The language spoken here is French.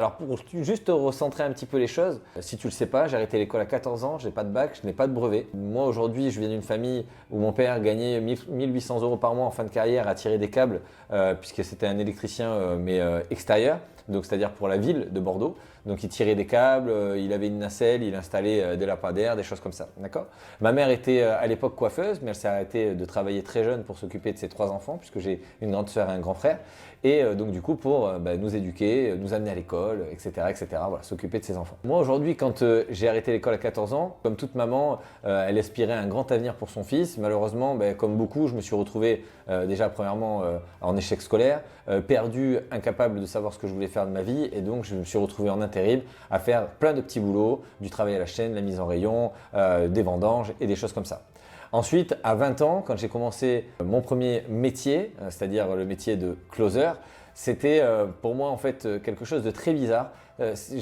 Alors pour juste recentrer un petit peu les choses, si tu le sais pas, j'ai arrêté l'école à 14 ans, j'ai pas de bac, je n'ai pas de brevet. Moi aujourd'hui, je viens d'une famille où mon père gagnait 1800 euros par mois en fin de carrière à tirer des câbles, puisque c'était un électricien extérieur, donc c'est-à-dire pour la ville de Bordeaux. Donc il tirait des câbles, il avait une nacelle, il installait des lampadaires, des choses comme ça. D'accord. Ma mère était à l'époque coiffeuse, mais elle s'est arrêtée de travailler très jeune pour s'occuper de ses 3 enfants, puisque j'ai une grande sœur et un grand frère. Et donc du coup pour nous éduquer, nous amener à l'école, etc., etc. Voilà, s'occuper de ses enfants. Moi aujourd'hui, quand j'ai arrêté l'école à 14 ans, comme toute maman, elle aspirait à un grand avenir pour son fils. Malheureusement, comme beaucoup, je me suis retrouvé déjà premièrement en échec scolaire, perdu, incapable de savoir ce que je voulais faire de ma vie, et donc je me suis retrouvé en intérim à faire plein de petits boulots, du travail à la chaîne, la mise en rayon, des vendanges et des choses comme ça. Ensuite, à 20 ans, quand j'ai commencé mon premier métier, c'est-à-dire le métier de closer, c'était pour moi en fait quelque chose de très bizarre.